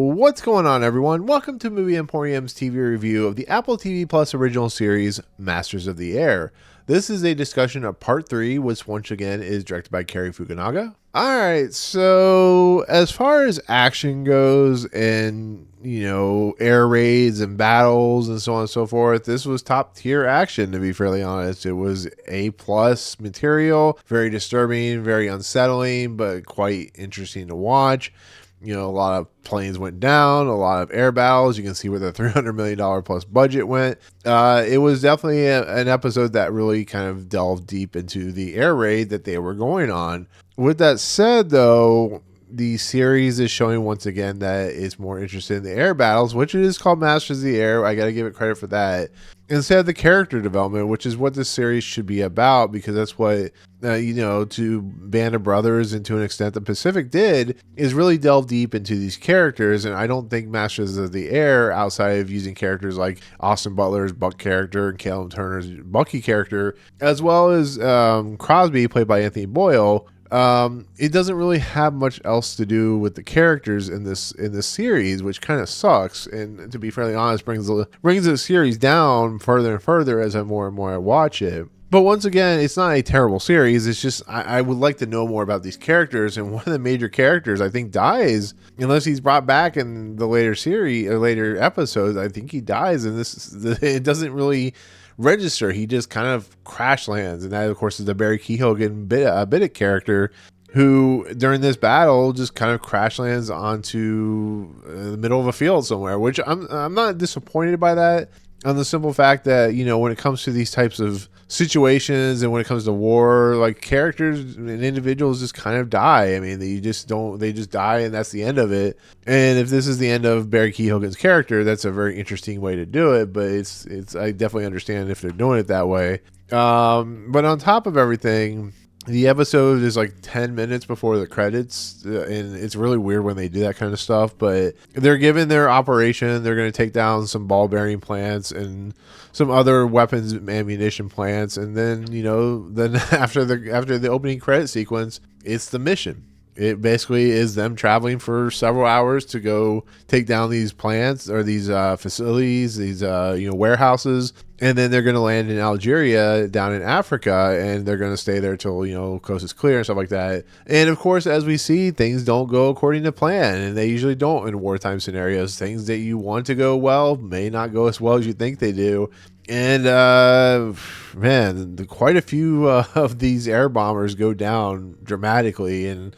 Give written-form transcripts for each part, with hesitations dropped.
What's going on, everyone? Welcome to Movie Emporium's TV review of the Apple TV Plus original series, Masters of the Air. This is a discussion of part 3, which once again is directed by Cary Fukunaga. Alright, so as far as action goes and, air raids and battles and so on and so forth, this was top tier action, to be fairly honest. It was A+ material, very disturbing, very unsettling, but quite interesting to watch. A lot of planes went down, a lot of air battles. You can see where the $300 million plus budget went. It was definitely an episode that really kind of delved deep into the air raid that they were going on. With that said, though, the series is showing once again that it's more interested in the air battles, which it is called Masters of the Air. I got to give it credit for that. Instead of the character development, which is what this series should be about, because that's what, to Band of Brothers and to an extent the Pacific did, is really delve deep into these characters. And I don't think Masters of the Air, outside of using characters like Austin Butler's Buck character and Callum Turner's Bucky character, as well as Crosby, played by Anthony Boyle, it doesn't really have much else to do with the characters in this series, which kind of sucks. And to be fairly honest, brings the series down further and further as more and more I watch it. But once again, it's not a terrible series. It's just I would like to know more about these characters. And one of the major characters, I think, dies unless he's brought back in the later series or later episodes. I think he dies, and it doesn't really register. He just kind of crash lands, and that of course is the Barry Keoghan Biddick character, who during this battle just kind of crash lands onto the middle of a field somewhere, which I'm not disappointed by that, on the simple fact that when it comes to these types of situations and when it comes to war, like, characters and individuals just kind of die. I mean, they just die, and that's the end of it. And if this is the end of Barry Keoghan's character, that's a very interesting way to do it, but it's I definitely understand if they're doing it that way. But on top of everything, the episode is like 10 minutes before the credits, and it's really weird when they do that kind of stuff, but they're given their operation. They're going to take down some ball bearing plants and some other weapons and ammunition plants, and then after the opening credit sequence, it's the mission. It basically is them traveling for several hours to go take down these plants or these facilities, these warehouses, and then they're going to land in Algeria down in Africa, and they're going to stay there till coast is clear and stuff like that. And of course, as we see, things don't go according to plan, and they usually don't in wartime scenarios. Things that you want to go well may not go as well as you think they do. And quite a few of these air bombers go down dramatically and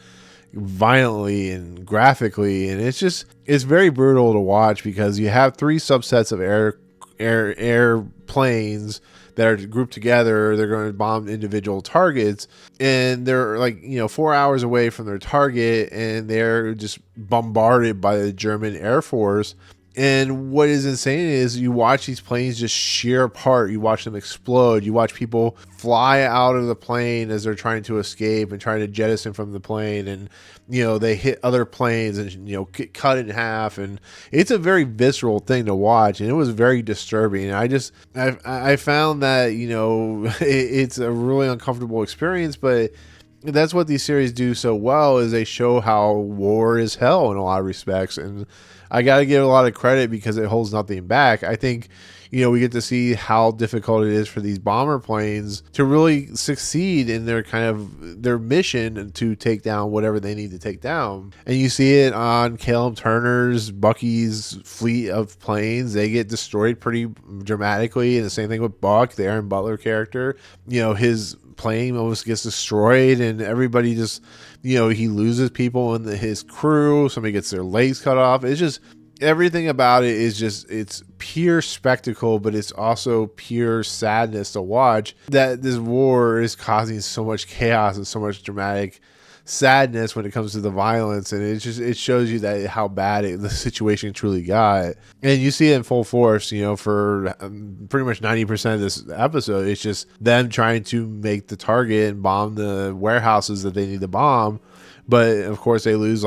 violently and graphically, and it's very brutal to watch, because you have three subsets of airplanes that are grouped together. They're going to bomb individual targets, and they're 4 hours away from their target, and they're just bombarded by the German Air Force. And what is insane is you watch these planes just shear apart. You watch them explode. You watch people fly out of the plane as they're trying to escape and trying to jettison from the plane. And, they hit other planes and, get cut in half. And it's a very visceral thing to watch. And it was very disturbing. And I found that, it's a really uncomfortable experience, but that's what these series do so well, is they show how war is hell in a lot of respects. And I got to give a lot of credit because it holds nothing back. I think, we get to see how difficult it is for these bomber planes to really succeed in their mission to take down whatever they need to take down. And you see it on Callum Turner's Bucky's fleet of planes. They get destroyed pretty dramatically. And the same thing with Buck, the Aaron Butler character. His plane almost gets destroyed, and everybody just, he loses people in his crew. Somebody gets their legs cut off. It's just, everything about it is just, it's pure spectacle, but it's also pure sadness to watch that this war is causing so much chaos and so much dramatic sadness when it comes to the violence. And it shows you that how bad the situation truly got. And you see it in full force, for pretty much 90% of this episode. It's just them trying to make the target and bomb the warehouses that they need to bomb. But of course they lose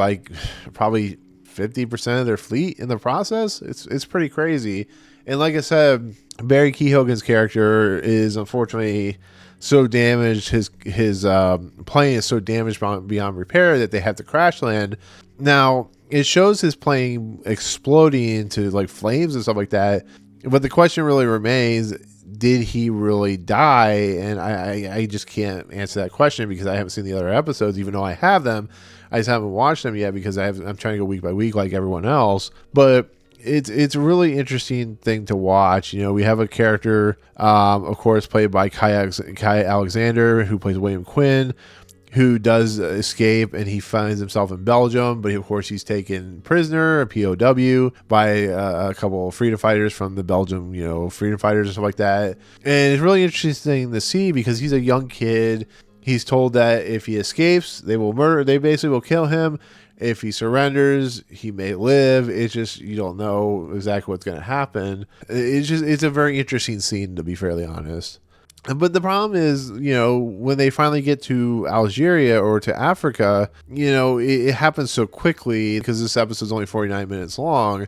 probably 50% of their fleet in the process. It's pretty crazy. And like I said, Barry Keoghan's character is unfortunately so damaged, his plane is so damaged beyond repair that they have to crash land. Now it shows his plane exploding into like flames and stuff like that, but the question really remains, did he really die? And I just can't answer that question because I haven't seen the other episodes, even though I have them. I just haven't watched them yet because I'm trying to go week by week like everyone else. But it's a really interesting thing to watch. You know, we have a character, of course, played by Kai Alexander, who plays William Quinn, who does escape, and he finds himself in Belgium, but of course he's taken prisoner, a POW, by a couple of freedom fighters from the Belgium, you know, freedom fighters and stuff like that. And it's really interesting to see because he's a young kid. He's told that if he escapes, they will murder. They basically will kill him. If he surrenders, he may live. It's just, you don't know exactly what's going to happen. It's a very interesting scene, to be fairly honest. But the problem is, you know, when they finally get to Algeria or to Africa, you know, it happens so quickly because this episode's only 49 minutes long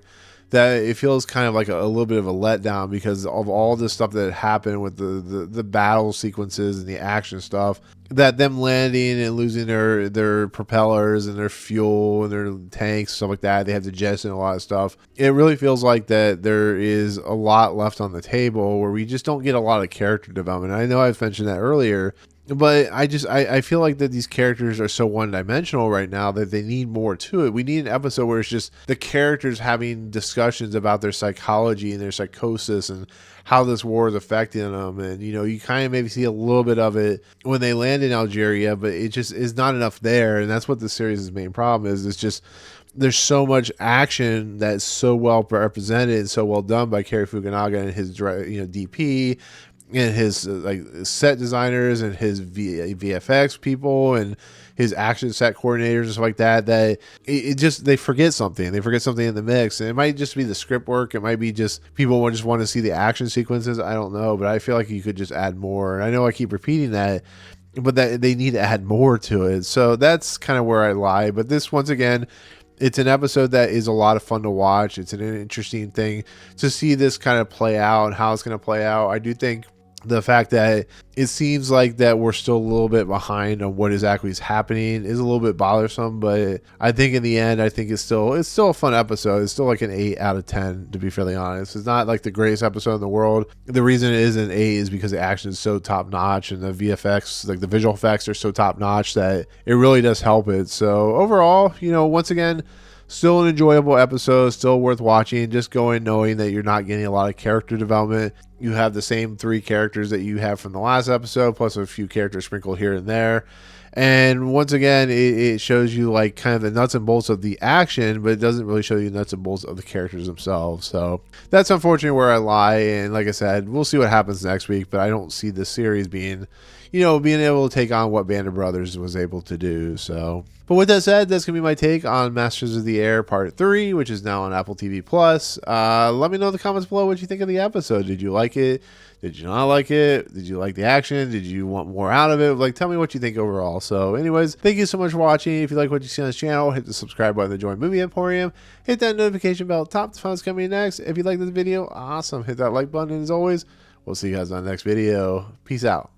that it feels kind of like a little bit of a letdown because of all the stuff that happened with the battle sequences and the action stuff, that them landing and losing their propellers and their fuel and their tanks, stuff like that. They have to jettison a lot of stuff. It really feels like that there is a lot left on the table where we just don't get a lot of character development. I know I've mentioned that earlier, but I feel like that these characters are so one-dimensional right now that they need more to it. We need an episode where it's just the characters having discussions about their psychology and their psychosis and how this war is affecting them. And, you know, you kind of maybe see a little bit of it when they land in Algeria, but it just is not enough there. And that's what the series' main problem is. It's just there's so much action that's so well represented and so well done by Cary Fukunaga and his, you know, DP and his like set designers and his VFX people and his action set coordinators and stuff like that, that it just, they forget something in the mix. And it might just be the script work. It might be just people just want to see the action sequences. I don't know, but I feel like you could just add more. And I know I keep repeating that, but that they need to add more to it. So that's kind of where I lie. But this, once again, it's an episode that is a lot of fun to watch. It's an interesting thing to see this kind of play out and how it's going to play out. I do think the fact that it seems like that we're still a little bit behind on what exactly is happening is a little bit bothersome, but I think in the end, I think it's still a fun episode. It's still like an 8 out of 10, to be fairly honest. It's not like the greatest episode in the world. The reason it is an 8 is because the action is so top notch and the VFX, like the visual effects, are so top notch that it really does help it. So overall, you know, once again, still an enjoyable episode, still worth watching. Just going knowing that you're not getting a lot of character development. You have the same 3 characters that you have from the last episode, plus a few characters sprinkled here and there. And once again, it shows you like kind of the nuts and bolts of the action, but it doesn't really show you the nuts and bolts of the characters themselves. So that's unfortunately where I lie. And like I said, we'll see what happens next week, but I don't see this series being, you know, being able to take on what Band of Brothers was able to do. So, but with that said, that's going to be my take on Masters of the Air Part 3, which is now on Apple TV+. Let me know in the comments below what you think of the episode. Did you like it? Did you not like it? Did you like the action? Did you want more out of it? Like, tell me what you think overall. So anyways, thank you so much for watching. If you like what you see on this channel, hit the subscribe button to join Movie Emporium. Hit that notification bell at the top to find what's coming next. If you like this video, awesome. Hit that like button. And as always, we'll see you guys on the next video. Peace out.